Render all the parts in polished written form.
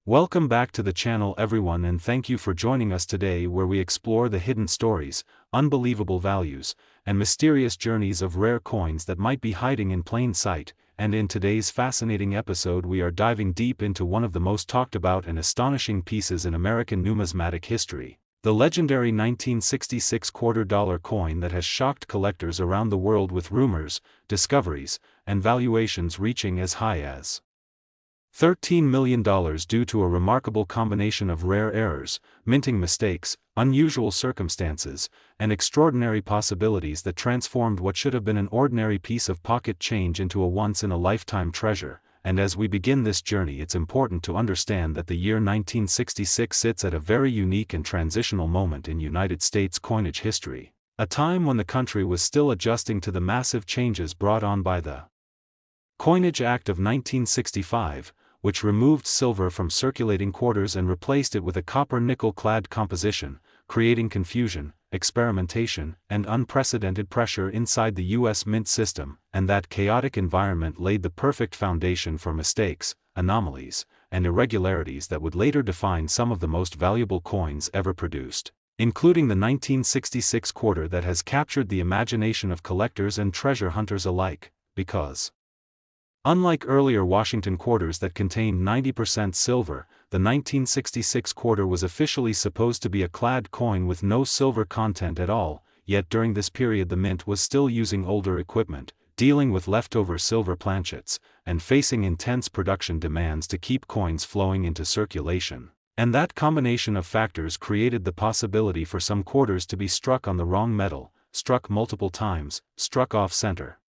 Welcome back to the channel everyone, and thank you for joining us today where we explore the hidden stories, unbelievable values, and mysterious journeys of rare coins that might be hiding in plain sight. And in today's fascinating episode we are diving deep into one of the most talked about and astonishing pieces in American numismatic history, the legendary 1966 $quarter coin that has shocked collectors around the world with rumors, discoveries, and valuations reaching as high as $13 million due to a remarkable combination of rare errors, minting mistakes, unusual circumstances, and extraordinary possibilities that transformed what should have been an ordinary piece of pocket change into a once-in-a-lifetime treasure. And as we begin this journey, it's important to understand that the year 1966 sits at a very unique and transitional moment in United States coinage history, a time when the country was still adjusting to the massive changes brought on by the Coinage Act of 1965, which removed silver from circulating quarters and replaced it with a copper-nickel-clad composition, creating confusion, experimentation, and unprecedented pressure inside the U.S. mint system. And that chaotic environment laid the perfect foundation for mistakes, anomalies, and irregularities that would later define some of the most valuable coins ever produced, including the 1966 quarter that has captured the imagination of collectors and treasure hunters alike, because unlike earlier Washington quarters that contained 90% silver, the 1966 quarter was officially supposed to be a clad coin with no silver content at all. Yet during this period the mint was still using older equipment, dealing with leftover silver planchets, and facing intense production demands to keep coins flowing into circulation. And that combination of factors created the possibility for some quarters to be struck on the wrong metal, struck multiple times, struck off-center,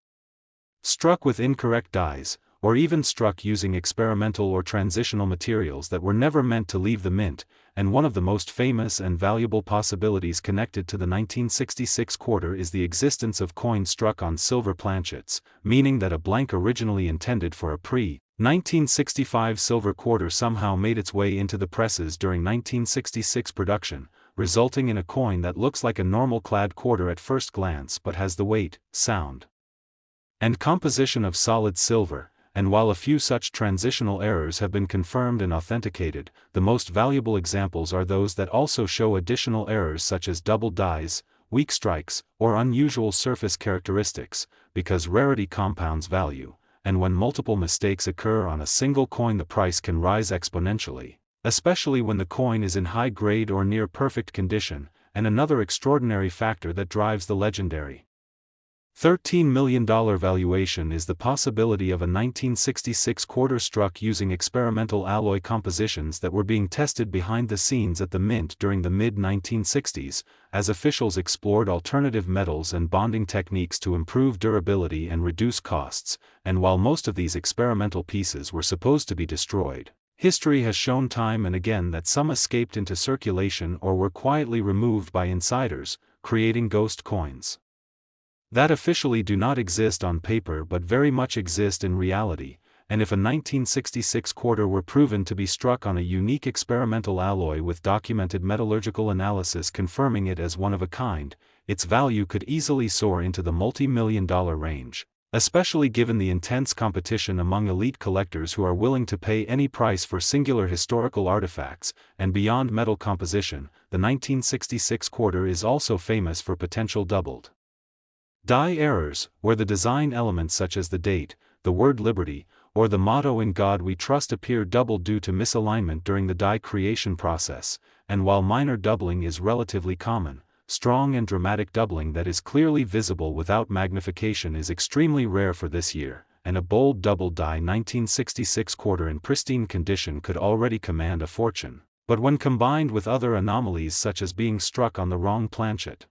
struck with incorrect dies, or even struck using experimental or transitional materials that were never meant to leave the mint. And one of the most famous and valuable possibilities connected to the 1966 quarter is the existence of coins struck on silver planchets, meaning that a blank originally intended for a pre-1965 silver quarter somehow made its way into the presses during 1966 production, resulting in a coin that looks like a normal clad quarter at first glance but has the weight, sound, and composition of solid silver. And while a few such transitional errors have been confirmed and authenticated, the most valuable examples are those that also show additional errors such as double dies, weak strikes, or unusual surface characteristics, because rarity compounds value, and when multiple mistakes occur on a single coin the price can rise exponentially, especially when the coin is in high grade or near perfect condition. And another extraordinary factor that drives the legendary $13 million valuation is the possibility of a 1966 quarter struck using experimental alloy compositions that were being tested behind the scenes at the mint during the mid-1960s, as officials explored alternative metals and bonding techniques to improve durability and reduce costs. And while most of these experimental pieces were supposed to be destroyed, history has shown time and again that some escaped into circulation or were quietly removed by insiders, creating ghost coins that officially do not exist on paper but very much exist in reality. And if a 1966 quarter were proven to be struck on a unique experimental alloy with documented metallurgical analysis confirming it as one of a kind, its value could easily soar into the multi-million-dollar range, especially given the intense competition among elite collectors who are willing to pay any price for singular historical artifacts. And beyond metal composition, the 1966 quarter is also famous for potential doubled die errors, where the design elements such as the date, the word liberty, or the motto "In God We Trust" appear doubled due to misalignment during the die creation process. And while minor doubling is relatively common, strong and dramatic doubling that is clearly visible without magnification is extremely rare for this year, and a bold double die 1966 quarter in pristine condition could already command a fortune. But when combined with other anomalies such as being struck on the wrong planchet,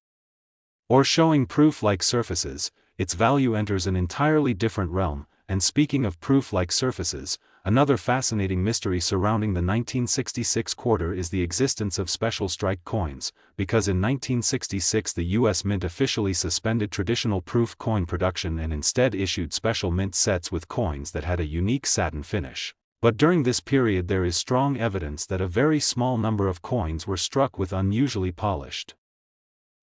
or showing proof-like surfaces, its value enters an entirely different realm. And speaking of proof-like surfaces, another fascinating mystery surrounding the 1966 quarter is the existence of special strike coins, because in 1966 the U.S. Mint officially suspended traditional proof coin production and instead issued special mint sets with coins that had a unique satin finish. But during this period there is strong evidence that a very small number of coins were struck with unusually polished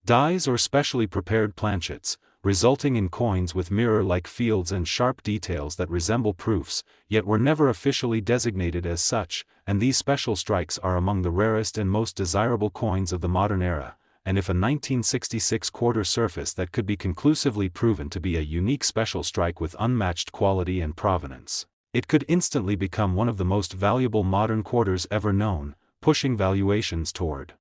dies or specially prepared planchets, resulting in coins with mirror-like fields and sharp details that resemble proofs, yet were never officially designated as such, and these special strikes are among the rarest and most desirable coins of the modern era. And if a 1966 quarter surface that could be conclusively proven to be a unique special strike with unmatched quality and provenance, it could instantly become one of the most valuable modern quarters ever known, pushing valuations toward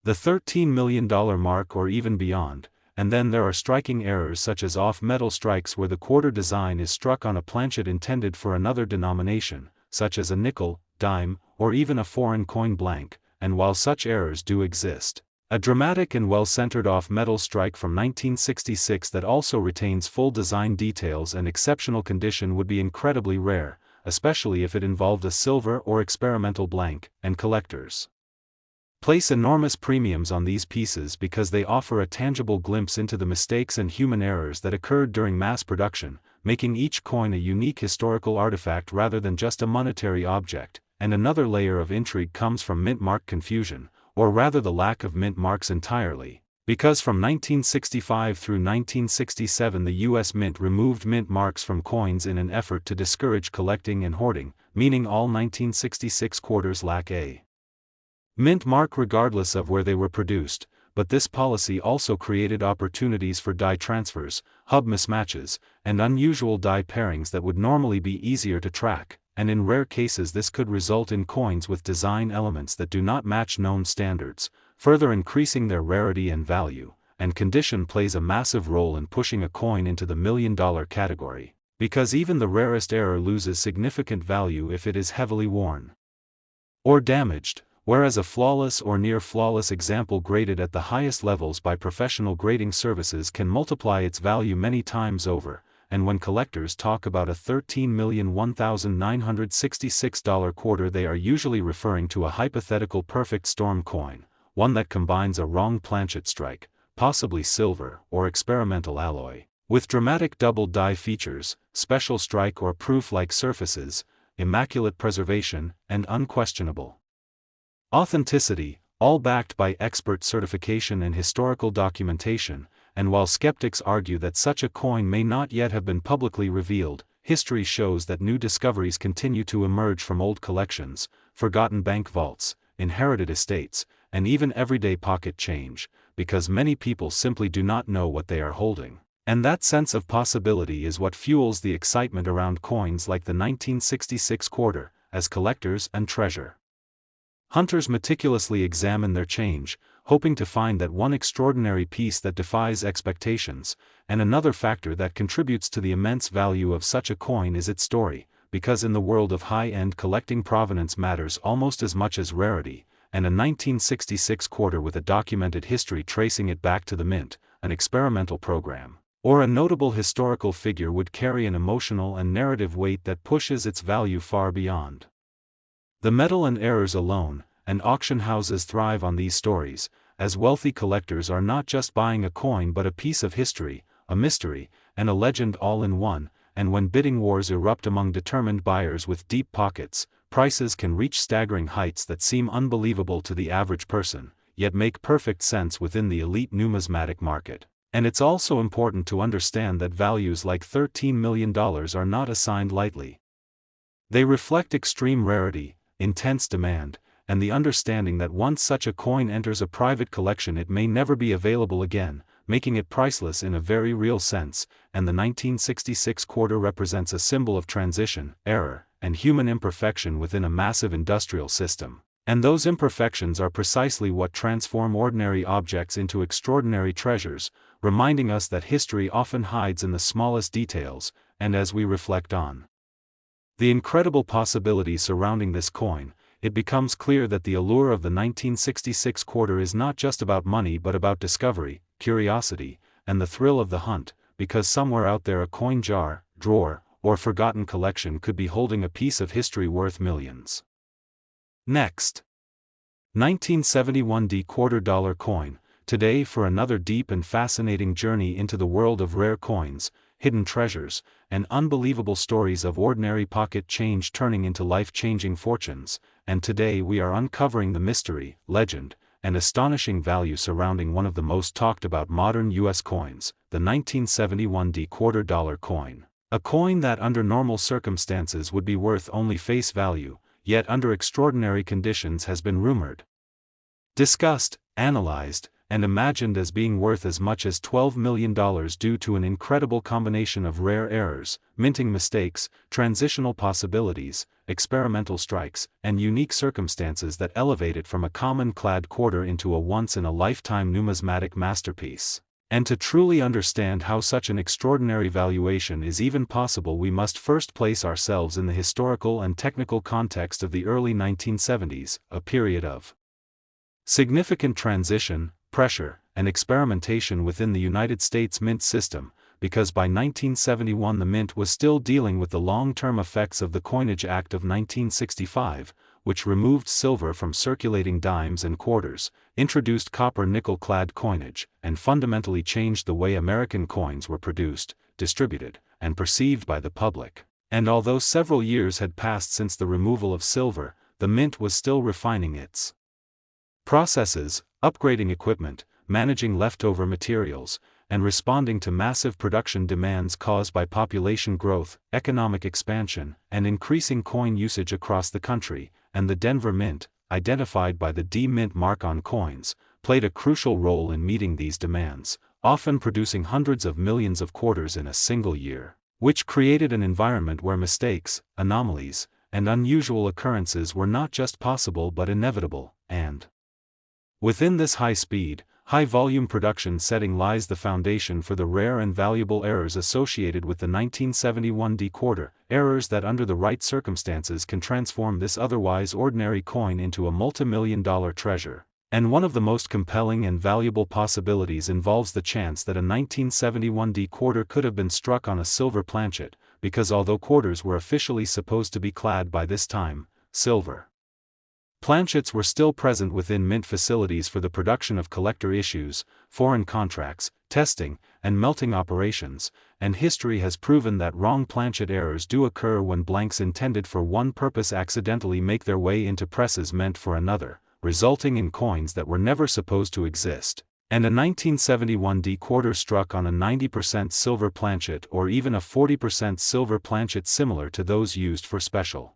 the $13 million mark or even beyond. And then there are striking errors such as off-metal strikes where the quarter design is struck on a planchet intended for another denomination, such as a nickel, dime, or even a foreign coin blank, and while such errors do exist, a dramatic and well-centered off-metal strike from 1966 that also retains full design details and exceptional condition would be incredibly rare, especially if it involved a silver or experimental blank, and collectors place enormous premiums on these pieces because they offer a tangible glimpse into the mistakes and human errors that occurred during mass production, making each coin a unique historical artifact rather than just a monetary object. And another layer of intrigue comes from mint mark confusion, or rather the lack of mint marks entirely, because from 1965 through 1967 the US Mint removed mint marks from coins in an effort to discourage collecting and hoarding, meaning all 1966 quarters lack a mint mark regardless of where they were produced. But this policy also created opportunities for die transfers, hub mismatches, and unusual die pairings that would normally be easier to track, and in rare cases this could result in coins with design elements that do not match known standards, further increasing their rarity and value. And condition plays a massive role in pushing a coin into the million-dollar category, because even the rarest error loses significant value if it is heavily worn or damaged, whereas a flawless or near-flawless example graded at the highest levels by professional grading services can multiply its value many times over. And when collectors talk about a $13,001,966 quarter, they are usually referring to a hypothetical perfect storm coin, one that combines a wrong planchet strike, possibly silver or experimental alloy, with dramatic double die features, special strike or proof-like surfaces, immaculate preservation, and unquestionable authenticity, all backed by expert certification and historical documentation. And while skeptics argue that such a coin may not yet have been publicly revealed, history shows that new discoveries continue to emerge from old collections, forgotten bank vaults, inherited estates, and even everyday pocket change, because many people simply do not know what they are holding. And that sense of possibility is what fuels the excitement around coins like the 1966 quarter, as collectors and treasure hunters meticulously examine their change, hoping to find that one extraordinary piece that defies expectations. And another factor that contributes to the immense value of such a coin is its story, because in the world of high-end collecting, provenance matters almost as much as rarity, and a 1966 quarter with a documented history tracing it back to the mint, an experimental program, or a notable historical figure would carry an emotional and narrative weight that pushes its value far beyond the metal and errors alone. And auction houses thrive on these stories, as wealthy collectors are not just buying a coin but a piece of history, a mystery, and a legend all in one. And when bidding wars erupt among determined buyers with deep pockets, prices can reach staggering heights that seem unbelievable to the average person, yet make perfect sense within the elite numismatic market. And it's also important to understand that values like $13 million are not assigned lightly. They reflect extreme rarity, intense demand, and the understanding that once such a coin enters a private collection it may never be available again, making it priceless in a very real sense. And the 1966 quarter represents a symbol of transition, error, and human imperfection within a massive industrial system. And those imperfections are precisely what transform ordinary objects into extraordinary treasures, reminding us that history often hides in the smallest details. And as we reflect on the incredible possibilities surrounding this coin, it becomes clear that the allure of the 1966 quarter is not just about money but about discovery, curiosity, and the thrill of the hunt, because somewhere out there a coin jar, drawer, or forgotten collection could be holding a piece of history worth millions. Next, 1971 quarter dollar coin. Today for another deep and fascinating journey into the world of rare coins, hidden treasures, and unbelievable stories of ordinary pocket change turning into life-changing fortunes. And today we are uncovering the mystery, legend, and astonishing value surrounding one of the most talked about modern U.S. coins, the 1971 quarter dollar coin. A coin that under normal circumstances would be worth only face value, yet under extraordinary conditions has been rumored, discussed, analyzed, and imagined as being worth as much as $12 million due to an incredible combination of rare errors, minting mistakes, transitional possibilities, experimental strikes, and unique circumstances that elevate it from a common clad quarter into a once-in-a-lifetime numismatic masterpiece. And to truly understand how such an extraordinary valuation is even possible, we must first place ourselves in the historical and technical context of the early 1970s, a period of significant transition, pressure, and experimentation within the United States mint system, because by 1971 the mint was still dealing with the long-term effects of the Coinage Act of 1965, which removed silver from circulating dimes and quarters, introduced copper-nickel-clad coinage, and fundamentally changed the way American coins were produced, distributed, and perceived by the public. And although several years had passed since the removal of silver, the mint was still refining its processes, upgrading equipment, managing leftover materials, and responding to massive production demands caused by population growth, economic expansion, and increasing coin usage across the country, and the Denver Mint, identified by the D Mint mark on coins, played a crucial role in meeting these demands, often producing hundreds of millions of quarters in a single year, which created an environment where mistakes, anomalies, and unusual occurrences were not just possible but inevitable, and within this high-speed, high-volume production setting lies the foundation for the rare and valuable errors associated with the 1971 quarter, errors that under the right circumstances can transform this otherwise ordinary coin into a multi-million-dollar treasure. And one of the most compelling and valuable possibilities involves the chance that a 1971 quarter could have been struck on a silver planchet, because although quarters were officially supposed to be clad by this time, silver planchets were still present within mint facilities for the production of collector issues, foreign contracts, testing, and melting operations, and history has proven that wrong planchet errors do occur when blanks intended for one purpose accidentally make their way into presses meant for another, resulting in coins that were never supposed to exist. And a 1971 quarter struck on a 90% silver planchet or even a 40% silver planchet similar to those used for special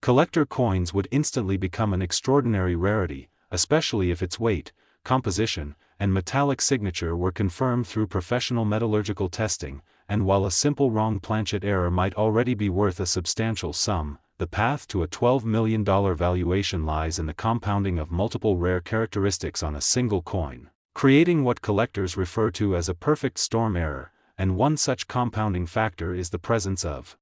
collector coins would instantly become an extraordinary rarity, especially if its weight, composition, and metallic signature were confirmed through professional metallurgical testing, and while a simple wrong planchet error might already be worth a substantial sum, the path to a $12 million valuation lies in the compounding of multiple rare characteristics on a single coin, creating what collectors refer to as a perfect storm error, and one such compounding factor is the presence of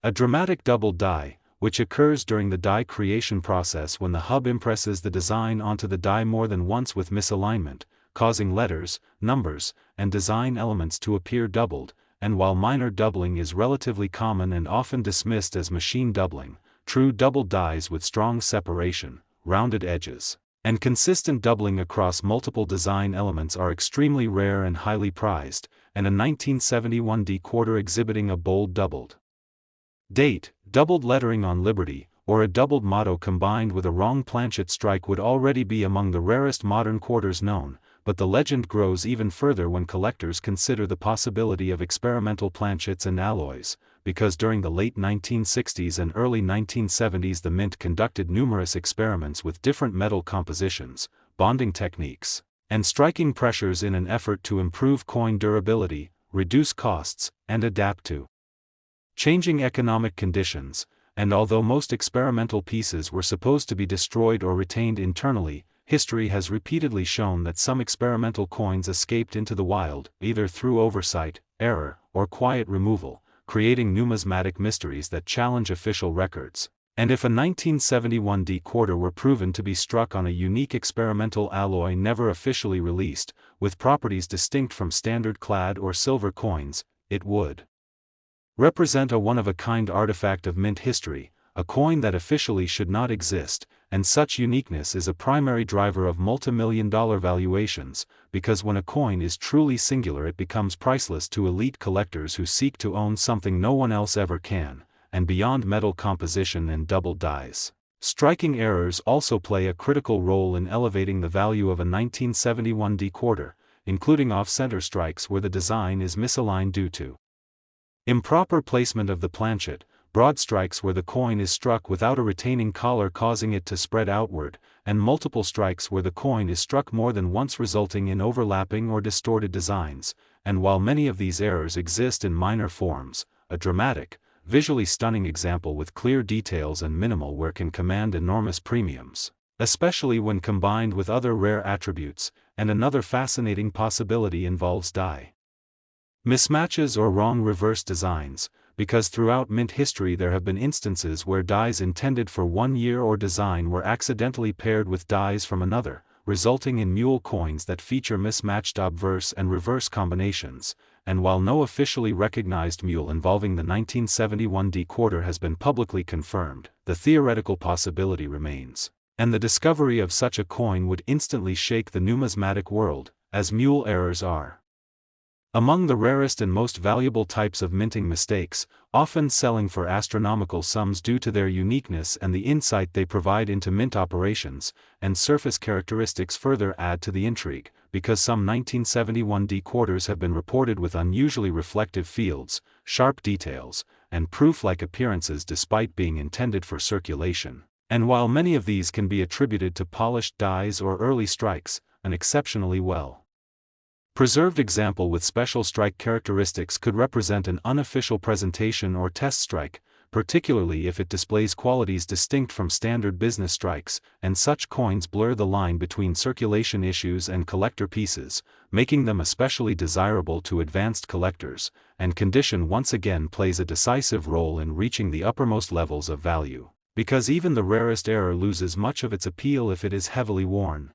a dramatic double die, which occurs during the die creation process when the hub impresses the design onto the die more than once with misalignment, causing letters, numbers, and design elements to appear doubled, and while minor doubling is relatively common and often dismissed as machine doubling, true double dies with strong separation, rounded edges, and consistent doubling across multiple design elements are extremely rare and highly prized, and a 1971 quarter exhibiting a bold doubled date, doubled lettering on Liberty, or a doubled motto combined with a wrong planchet strike would already be among the rarest modern quarters known, but the legend grows even further when collectors consider the possibility of experimental planchets and alloys, because during the late 1960s and early 1970s the mint conducted numerous experiments with different metal compositions, bonding techniques, and striking pressures in an effort to improve coin durability, reduce costs, and adapt to changing economic conditions, and although most experimental pieces were supposed to be destroyed or retained internally, history has repeatedly shown that some experimental coins escaped into the wild, either through oversight, error, or quiet removal, creating numismatic mysteries that challenge official records. And if a 1971 quarter were proven to be struck on a unique experimental alloy never officially released, with properties distinct from standard clad or silver coins, it would represent a one-of-a-kind artifact of mint history, a coin that officially should not exist, and such uniqueness is a primary driver of multi-million-dollar valuations, because when a coin is truly singular it becomes priceless to elite collectors who seek to own something no one else ever can, and beyond metal composition and double dies. Striking errors also play a critical role in elevating the value of a 1971 D-quarter, including off-center strikes where the design is misaligned due to improper placement of the planchet, broad strikes where the coin is struck without a retaining collar causing it to spread outward, and multiple strikes where the coin is struck more than once resulting in overlapping or distorted designs. And while many of these errors exist in minor forms, a dramatic, visually stunning example with clear details and minimal wear can command enormous premiums, especially when combined with other rare attributes. And another fascinating possibility involves die mismatches or wrong reverse designs, because throughout mint history there have been instances where dies intended for one year or design were accidentally paired with dies from another, resulting in mule coins that feature mismatched obverse and reverse combinations. And while no officially recognized mule involving the 1971 D-quarter has been publicly confirmed, the theoretical possibility remains. And the discovery of such a coin would instantly shake the numismatic world, as mule errors are among the rarest and most valuable types of minting mistakes, often selling for astronomical sums due to their uniqueness and the insight they provide into mint operations. And surface characteristics further add to the intrigue, because some 1971 D-quarters have been reported with unusually reflective fields, sharp details, and proof-like appearances despite being intended for circulation. And while many of these can be attributed to polished dies or early strikes, an exceptionally well preserved example with special strike characteristics could represent an unofficial presentation or test strike, particularly if it displays qualities distinct from standard business strikes, and such coins blur the line between circulation issues and collector pieces, making them especially desirable to advanced collectors. And condition once again plays a decisive role in reaching the uppermost levels of value, because even the rarest error loses much of its appeal if it is heavily worn,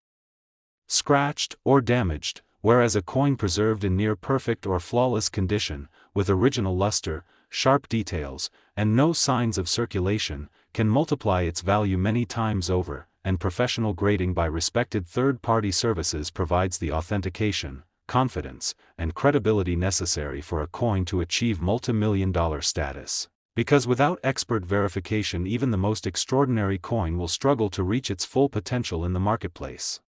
scratched, or damaged, whereas a coin preserved in near-perfect or flawless condition, with original luster, sharp details, and no signs of circulation, can multiply its value many times over. And professional grading by respected third-party services provides the authentication, confidence, and credibility necessary for a coin to achieve multi-million-dollar status. Because without expert verification even the most extraordinary coin will struggle to reach its full potential in the marketplace.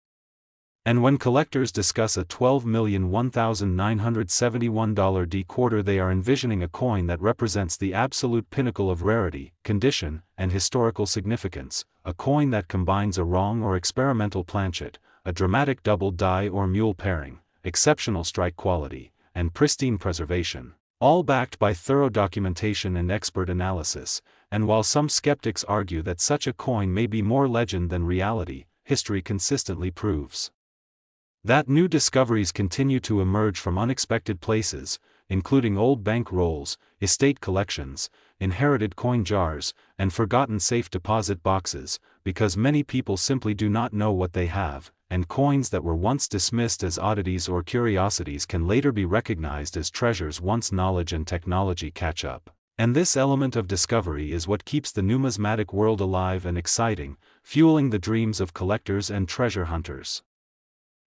And when collectors discuss a $12,001,971 D-quarter, they are envisioning a coin that represents the absolute pinnacle of rarity, condition, and historical significance, a coin that combines a wrong or experimental planchet, a dramatic double die or mule pairing, exceptional strike quality, and pristine preservation, all backed by thorough documentation and expert analysis. And while some skeptics argue that such a coin may be more legend than reality, history consistently proves that new discoveries continue to emerge from unexpected places, including old bank rolls, estate collections, inherited coin jars, and forgotten safe deposit boxes, because many people simply do not know what they have, and coins that were once dismissed as oddities or curiosities can later be recognized as treasures once knowledge and technology catch up. And this element of discovery is what keeps the numismatic world alive and exciting, fueling the dreams of collectors and treasure hunters,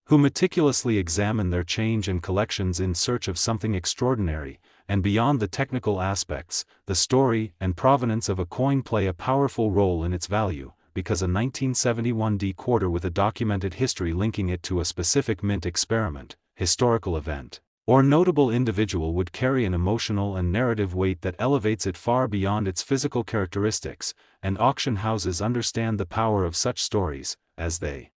who meticulously examine their change and collections in search of something extraordinary. And beyond the technical aspects, the story and provenance of a coin play a powerful role in its value, because a 1971 D-quarter with a documented history linking it to a specific mint experiment, historical event, or notable individual would carry an emotional and narrative weight that elevates it far beyond its physical characteristics. And auction houses understand the power of such stories, as they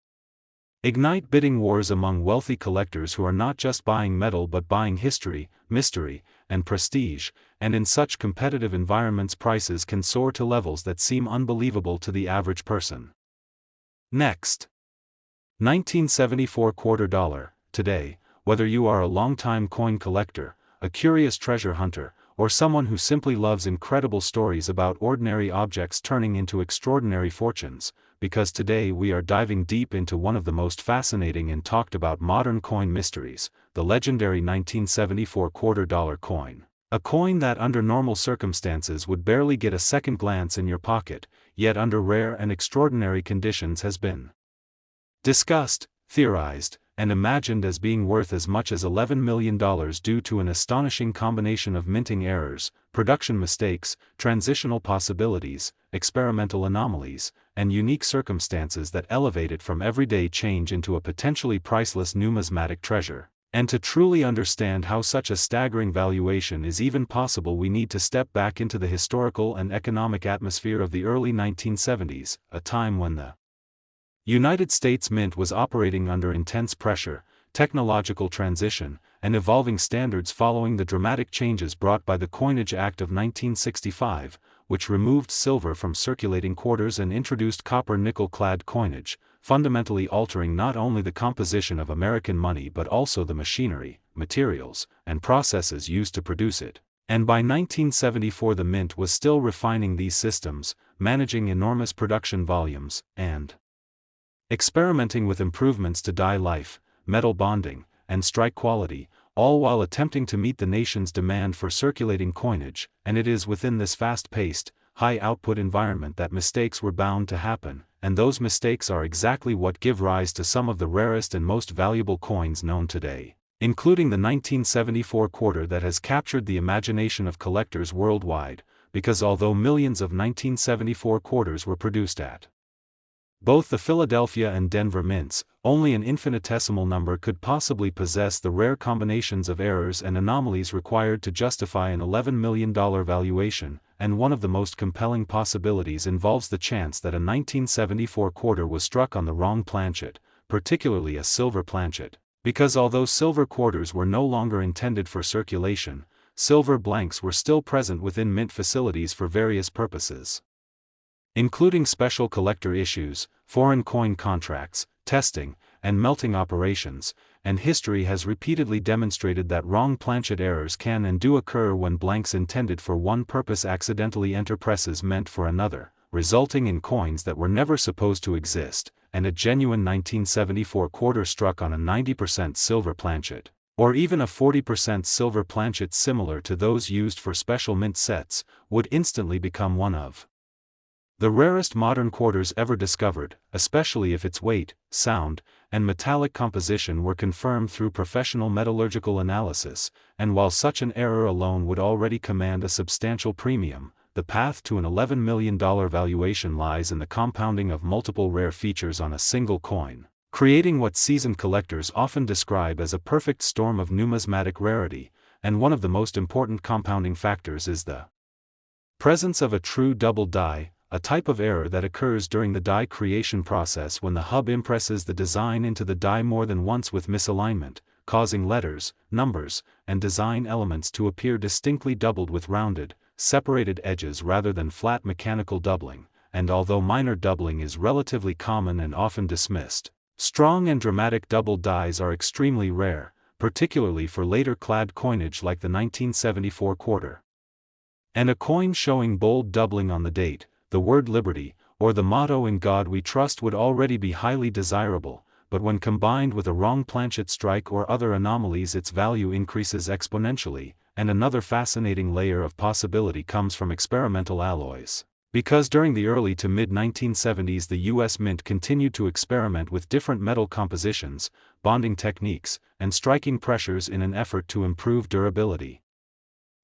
ignite bidding wars among wealthy collectors who are not just buying metal but buying history, mystery, and prestige. And in such competitive environments prices can soar to levels that seem unbelievable to the average person. Next, 1974 quarter dollar. Today, whether you are a longtime coin collector, a curious treasure hunter, or someone who simply loves incredible stories about ordinary objects turning into extraordinary fortunes, because today we are diving deep into one of the most fascinating and talked about modern coin mysteries, the legendary 1974 quarter dollar coin. A coin that under normal circumstances would barely get a second glance in your pocket, yet under rare and extraordinary conditions has been discussed, theorized, and imagined as being worth as much as $11 million due to an astonishing combination of minting errors, production mistakes, transitional possibilities, experimental anomalies, and unique circumstances that elevate it from everyday change into a potentially priceless numismatic treasure. And to truly understand how such a staggering valuation is even possible, we need to step back into the historical and economic atmosphere of the early 1970s, a time when the United States Mint was operating under intense pressure, technological transition, and evolving standards following the dramatic changes brought by the Coinage Act of 1965, which removed silver from circulating quarters and introduced copper nickel-clad coinage, fundamentally altering not only the composition of American money but also the machinery, materials, and processes used to produce it. And by 1974 the Mint was still refining these systems, managing enormous production volumes, and experimenting with improvements to die life, metal bonding, and strike quality, all while attempting to meet the nation's demand for circulating coinage. And it is within this fast-paced, high-output environment that mistakes were bound to happen, and those mistakes are exactly what give rise to some of the rarest and most valuable coins known today, including the 1974 quarter that has captured the imagination of collectors worldwide, because although millions of 1974 quarters were produced at both the Philadelphia and Denver mints, only an infinitesimal number could possibly possess the rare combinations of errors and anomalies required to justify an $11 million valuation, and one of the most compelling possibilities involves the chance that a 1974 quarter was struck on the wrong planchet, particularly a silver planchet, because although silver quarters were no longer intended for circulation, silver blanks were still present within mint facilities for various purposes, including special collector issues, foreign coin contracts, testing, and melting operations, and history has repeatedly demonstrated that wrong planchet errors can and do occur when blanks intended for one purpose accidentally enter presses meant for another, resulting in coins that were never supposed to exist, and a genuine 1974 quarter struck on a 90% silver planchet, or even a 40% silver planchet similar to those used for special mint sets, would instantly become one of the rarest modern quarters ever discovered, especially if its weight, sound, and metallic composition were confirmed through professional metallurgical analysis. And while such an error alone would already command a substantial premium, the path to an $11 million valuation lies in the compounding of multiple rare features on a single coin, creating what seasoned collectors often describe as a perfect storm of numismatic rarity. And one of the most important compounding factors is the presence of a true double die, a type of error that occurs during the die creation process when the hub impresses the design into the die more than once with misalignment, causing letters, numbers, and design elements to appear distinctly doubled with rounded, separated edges rather than flat mechanical doubling. And although minor doubling is relatively common and often dismissed, strong and dramatic double dies are extremely rare, particularly for later clad coinage like the 1974 quarter. And a coin showing bold doubling on the date, the word liberty, or the motto "In God We Trust" would already be highly desirable, but when combined with a wrong planchet strike or other anomalies its value increases exponentially. And another fascinating layer of possibility comes from experimental alloys, because during the early to mid-1970s the U.S. Mint continued to experiment with different metal compositions, bonding techniques, and striking pressures in an effort to improve durability,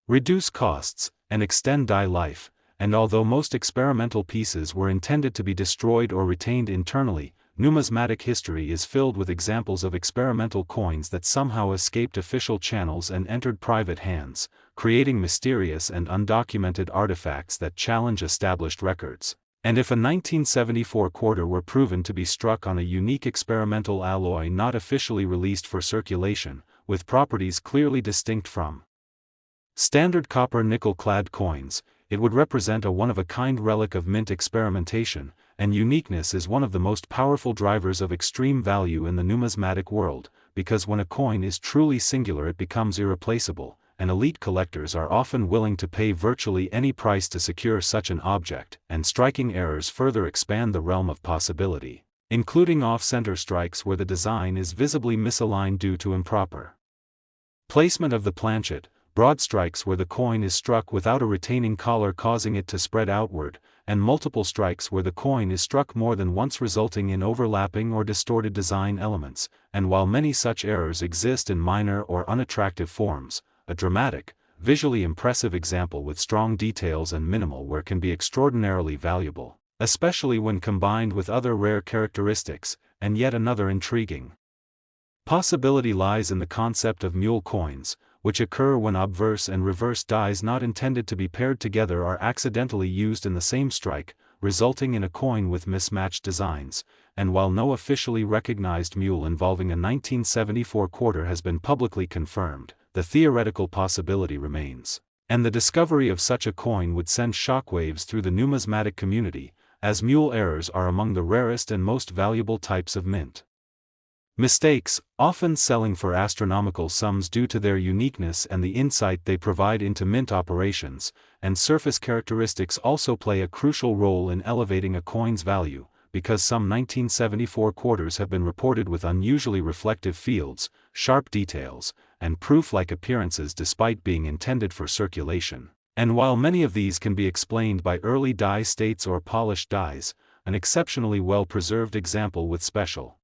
reduce costs, and extend die life. And although most experimental pieces were intended to be destroyed or retained internally, numismatic history is filled with examples of experimental coins that somehow escaped official channels and entered private hands, creating mysterious and undocumented artifacts that challenge established records. And if a 1974 quarter were proven to be struck on a unique experimental alloy not officially released for circulation, with properties clearly distinct from standard copper nickel-clad coins, it would represent a one-of-a-kind relic of mint experimentation, and uniqueness is one of the most powerful drivers of extreme value in the numismatic world, because when a coin is truly singular it becomes irreplaceable, and elite collectors are often willing to pay virtually any price to secure such an object. And striking errors further expand the realm of possibility, including off-center strikes where the design is visibly misaligned due to improper placement of the planchet, broad strikes where the coin is struck without a retaining collar causing it to spread outward, and multiple strikes where the coin is struck more than once resulting in overlapping or distorted design elements. And while many such errors exist in minor or unattractive forms, a dramatic, visually impressive example with strong details and minimal wear can be extraordinarily valuable, especially when combined with other rare characteristics, and yet another intriguing possibility lies in the concept of mule coins, which occur when obverse and reverse dies not intended to be paired together are accidentally used in the same strike, resulting in a coin with mismatched designs, and while no officially recognized mule involving a 1974 quarter has been publicly confirmed, the theoretical possibility remains. And the discovery of such a coin would send shockwaves through the numismatic community, as mule errors are among the rarest and most valuable types of mint mistakes, often selling for astronomical sums due to their uniqueness and the insight they provide into mint operations, and surface characteristics also play a crucial role in elevating a coin's value, because some 1974 quarters have been reported with unusually reflective fields, sharp details, and proof-like appearances despite being intended for circulation. And while many of these can be explained by early die states or polished dies, an exceptionally well-preserved example with special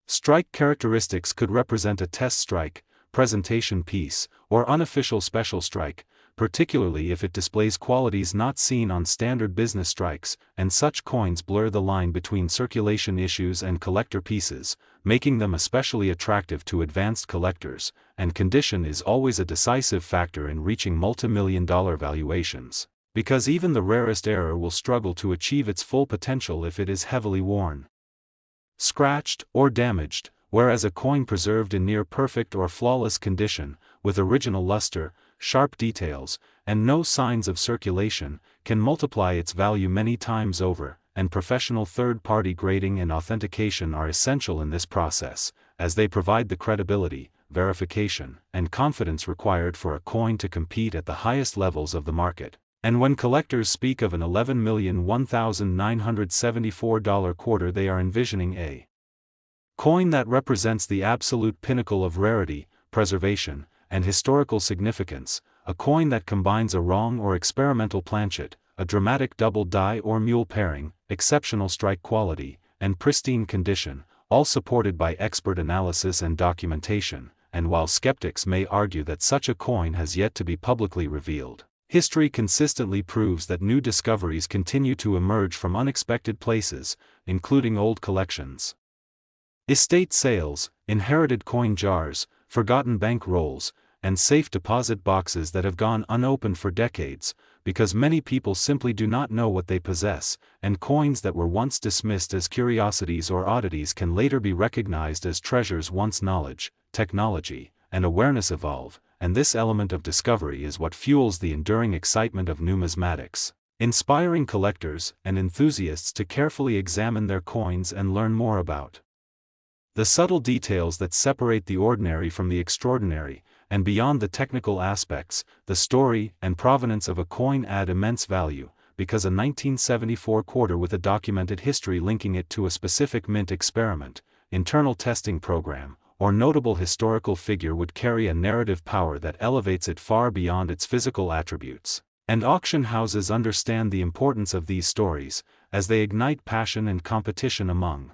strike characteristics could represent a test strike, presentation piece, or unofficial special strike, particularly if it displays qualities not seen on standard business strikes, and such coins blur the line between circulation issues and collector pieces, making them especially attractive to advanced collectors, and condition is always a decisive factor in reaching multi-million-dollar valuations, because even the rarest error will struggle to achieve its full potential if it is heavily worn, scratched, or damaged, whereas a coin preserved in near-perfect or flawless condition, with original luster, sharp details, and no signs of circulation, can multiply its value many times over, and professional third-party grading and authentication are essential in this process, as they provide the credibility, verification, and confidence required for a coin to compete at the highest levels of the market. And when collectors speak of an $11,001,974 quarter, they are envisioning a coin that represents the absolute pinnacle of rarity, preservation, and historical significance, a coin that combines a wrong or experimental planchet, a dramatic double die or mule pairing, exceptional strike quality, and pristine condition, all supported by expert analysis and documentation, and while skeptics may argue that such a coin has yet to be publicly revealed, history consistently proves that new discoveries continue to emerge from unexpected places, including old collections, estate sales, inherited coin jars, forgotten bank rolls, and safe deposit boxes that have gone unopened for decades, because many people simply do not know what they possess, and coins that were once dismissed as curiosities or oddities can later be recognized as treasures once knowledge, technology, and awareness evolve. And this element of discovery is what fuels the enduring excitement of numismatics, inspiring collectors and enthusiasts to carefully examine their coins and learn more about the subtle details that separate the ordinary from the extraordinary, and beyond the technical aspects, the story and provenance of a coin add immense value, because a 1974 quarter with a documented history linking it to a specific mint experiment, internal testing program, or notable historical figure would carry a narrative power that elevates it far beyond its physical attributes. And auction houses understand the importance of these stories, as they ignite passion and competition among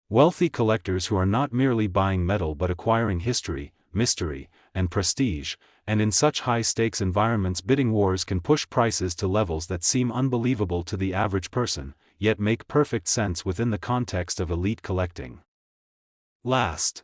wealthy collectors who are not merely buying metal but acquiring history, mystery, and prestige, and in such high-stakes environments bidding wars can push prices to levels that seem unbelievable to the average person, yet make perfect sense within the context of elite collecting. Last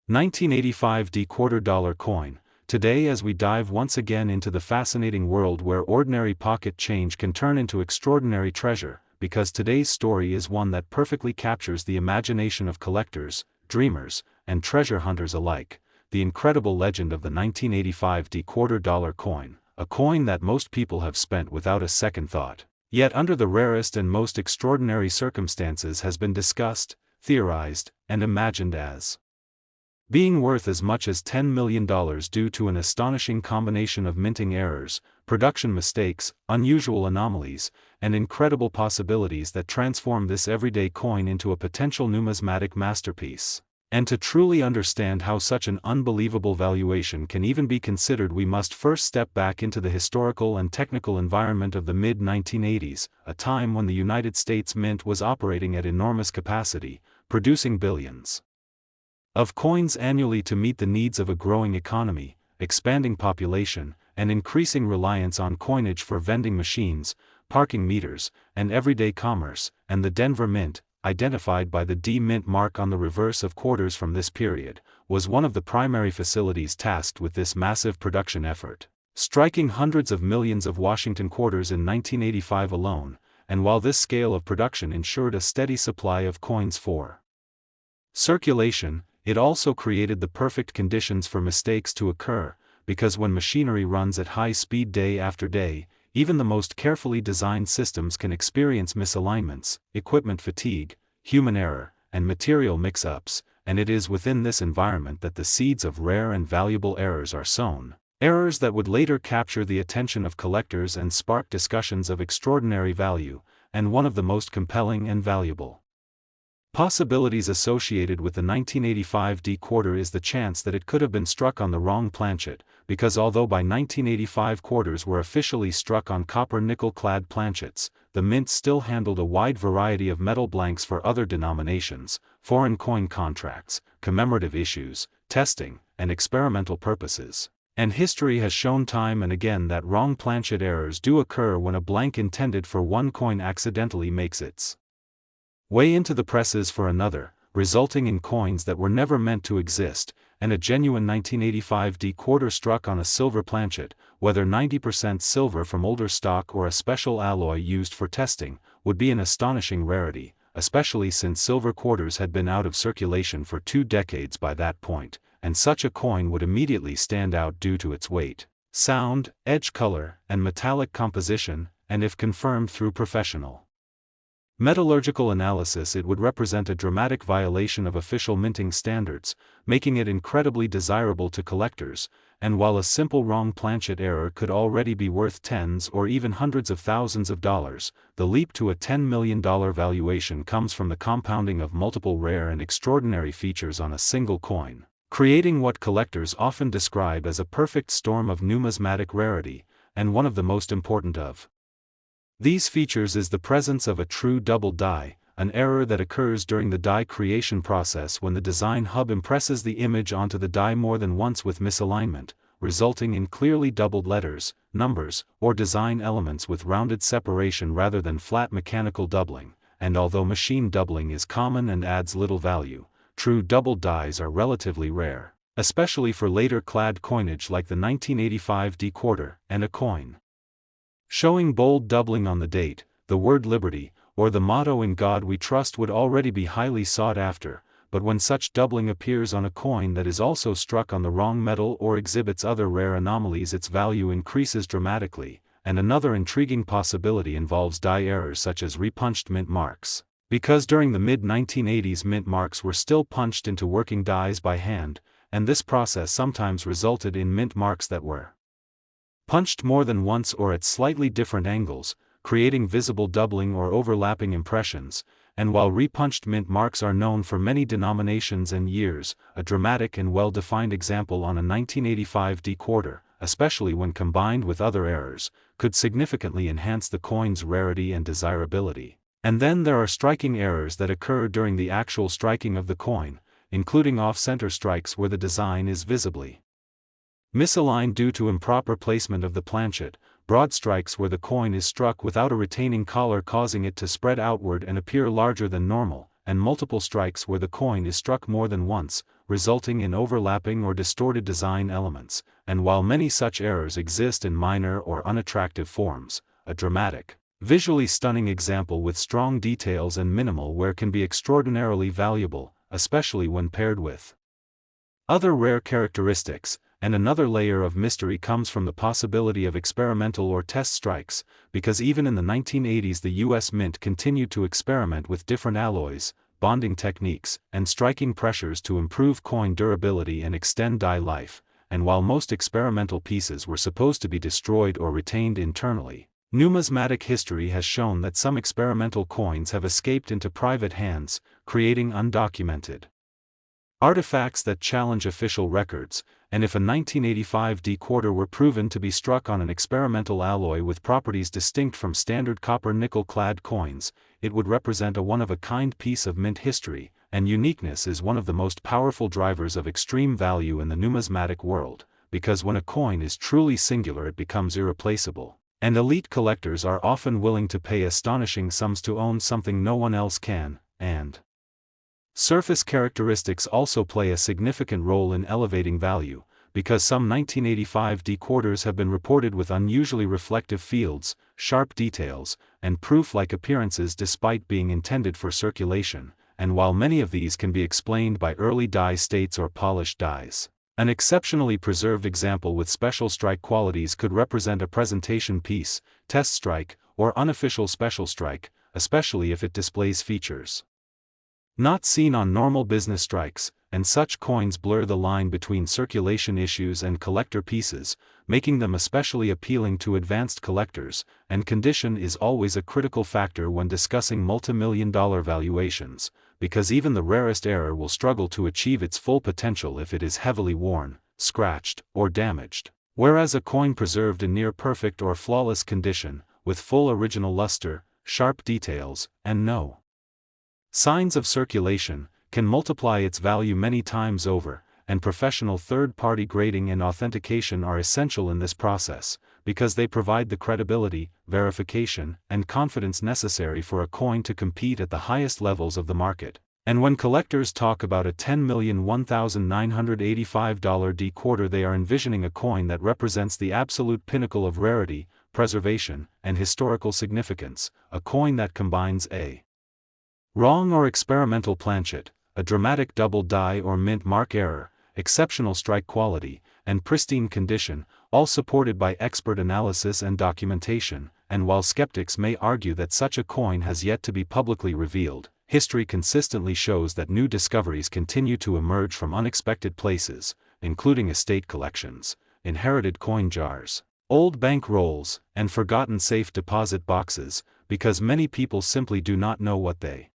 1985 quarter dollar coin. Today, as we dive once again into the fascinating world where ordinary pocket change can turn into extraordinary treasure, because today's story is one that perfectly captures the imagination of collectors, dreamers, and treasure hunters alike, the incredible legend of the 1985 quarter dollar coin, a coin that most people have spent without a second thought, yet under the rarest and most extraordinary circumstances has been discussed, theorized, and imagined as being worth as much as $10 million due to an astonishing combination of minting errors, production mistakes, unusual anomalies, and incredible possibilities that transform this everyday coin into a potential numismatic masterpiece. And to truly understand how such an unbelievable valuation can even be considered, we must first step back into the historical and technical environment of the mid-1980s, a time when the United States Mint was operating at enormous capacity, producing billions of coins annually to meet the needs of a growing economy, expanding population, and increasing reliance on coinage for vending machines, parking meters, and everyday commerce, and the Denver Mint, identified by the D Mint mark on the reverse of quarters from this period, was one of the primary facilities tasked with this massive production effort, striking hundreds of millions of Washington quarters in 1985 alone, and while this scale of production ensured a steady supply of coins for circulation, it also created the perfect conditions for mistakes to occur, because when machinery runs at high speed day after day, even the most carefully designed systems can experience misalignments, equipment fatigue, human error, and material mix-ups, and it is within this environment that the seeds of rare and valuable errors are sown. Errors that would later capture the attention of collectors and spark discussions of extraordinary value, and one of the most compelling and valuable possibilities associated with the 1985 D quarter is the chance that it could have been struck on the wrong planchet, because although by 1985 quarters were officially struck on copper nickel-clad planchets, the mint still handled a wide variety of metal blanks for other denominations, foreign coin contracts, commemorative issues, testing, and experimental purposes. And history has shown time and again that wrong planchet errors do occur when a blank intended for one coin accidentally makes its way into the presses for another, resulting in coins that were never meant to exist, and a genuine 1985 D quarter struck on a silver planchet, whether 90% silver from older stock or a special alloy used for testing, would be an astonishing rarity, especially since silver quarters had been out of circulation for 2 decades by that point, and such a coin would immediately stand out due to its weight, sound, edge color, and metallic composition, and if confirmed through professional metallurgical analysis it would represent a dramatic violation of official minting standards, making it incredibly desirable to collectors, and while a simple wrong planchet error could already be worth tens or even hundreds of thousands of dollars, the leap to a $10 million valuation comes from the compounding of multiple rare and extraordinary features on a single coin, creating what collectors often describe as a perfect storm of numismatic rarity, and one of the most important of these features is the presence of a true double die, an error that occurs during the die creation process when the design hub impresses the image onto the die more than once with misalignment, resulting in clearly doubled letters, numbers, or design elements with rounded separation rather than flat mechanical doubling, and although machine doubling is common and adds little value, true double dies are relatively rare, especially for later clad coinage like the 1985 D quarter, and a coin showing bold doubling on the date, the word liberty, or the motto in God we trust would already be highly sought after, but when such doubling appears on a coin that is also struck on the wrong metal or exhibits other rare anomalies its value increases dramatically, and another intriguing possibility involves die errors such as repunched mint marks. Because during the mid-1980s mint marks were still punched into working dies by hand, and this process sometimes resulted in mint marks that were punched more than once or at slightly different angles, creating visible doubling or overlapping impressions, and while repunched mint marks are known for many denominations and years, a dramatic and well-defined example on a 1985 D quarter, especially when combined with other errors, could significantly enhance the coin's rarity and desirability. And then there are striking errors that occur during the actual striking of the coin, including off-center strikes where the design is visibly misaligned due to improper placement of the planchet, broad strikes where the coin is struck without a retaining collar causing it to spread outward and appear larger than normal, and multiple strikes where the coin is struck more than once, resulting in overlapping or distorted design elements, and while many such errors exist in minor or unattractive forms, a dramatic, visually stunning example with strong details and minimal wear can be extraordinarily valuable, especially when paired with other rare characteristics. And another layer of mystery comes from the possibility of experimental or test strikes, because even in the 1980s the US Mint continued to experiment with different alloys, bonding techniques, and striking pressures to improve coin durability and extend die life, and while most experimental pieces were supposed to be destroyed or retained internally, numismatic history has shown that some experimental coins have escaped into private hands, creating undocumented artifacts that challenge official records, and if a 1985 D quarter were proven to be struck on an experimental alloy with properties distinct from standard copper nickel-clad coins, it would represent a one-of-a-kind piece of mint history, and uniqueness is one of the most powerful drivers of extreme value in the numismatic world, because when a coin is truly singular it becomes irreplaceable. And elite collectors are often willing to pay astonishing sums to own something no one else can, and surface characteristics also play a significant role in elevating value, because some 1985 D-quarters have been reported with unusually reflective fields, sharp details, and proof-like appearances despite being intended for circulation, and while many of these can be explained by early dye states or polished dyes, an exceptionally preserved example with special strike qualities could represent a presentation piece, test strike, or unofficial special strike, especially if it displays features not seen on normal business strikes, and such coins blur the line between circulation issues and collector pieces, making them especially appealing to advanced collectors, and condition is always a critical factor when discussing multimillion-dollar valuations, because even the rarest error will struggle to achieve its full potential if it is heavily worn, scratched, or damaged, whereas a coin preserved in near-perfect or flawless condition, with full original luster, sharp details, and no signs of circulation, can multiply its value many times over, and professional third-party grading and authentication are essential in this process, because they provide the credibility, verification, and confidence necessary for a coin to compete at the highest levels of the market. And when collectors talk about a $10,001,985 D-quarter, they are envisioning a coin that represents the absolute pinnacle of rarity, preservation, and historical significance, a coin that combines a wrong or experimental planchet, a dramatic double die or mint mark error, exceptional strike quality, and pristine condition, all supported by expert analysis and documentation, and while skeptics may argue that such a coin has yet to be publicly revealed, history consistently shows that new discoveries continue to emerge from unexpected places, including estate collections, inherited coin jars, old bank rolls, and forgotten safe deposit boxes, because many people simply do not know what they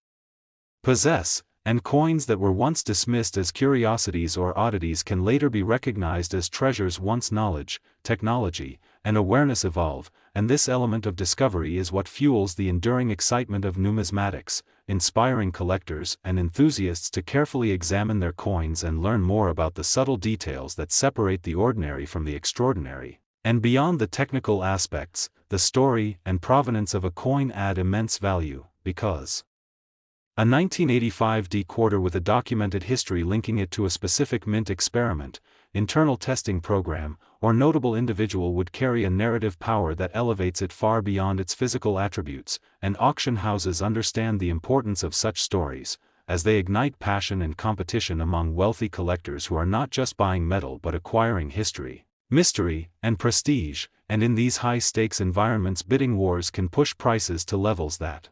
possess, and coins that were once dismissed as curiosities or oddities can later be recognized as treasures once knowledge, technology, and awareness evolve, and this element of discovery is what fuels the enduring excitement of numismatics, inspiring collectors and enthusiasts to carefully examine their coins and learn more about the subtle details that separate the ordinary from the extraordinary. And beyond the technical aspects, the story and provenance of a coin add immense value, because a 1985 D-quarter with a documented history linking it to a specific mint experiment, internal testing program, or notable individual would carry a narrative power that elevates it far beyond its physical attributes, and auction houses understand the importance of such stories, as they ignite passion and competition among wealthy collectors who are not just buying metal but acquiring history, mystery, and prestige, and in these high-stakes environments bidding wars can push prices to levels that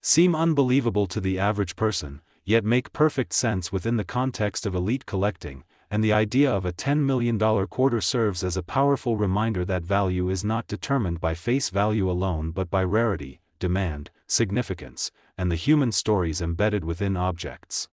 seem unbelievable to the average person, yet make perfect sense within the context of elite collecting, and the idea of a $10 million quarter serves as a powerful reminder that value is not determined by face value alone but by rarity, demand, significance, and the human stories embedded within objects.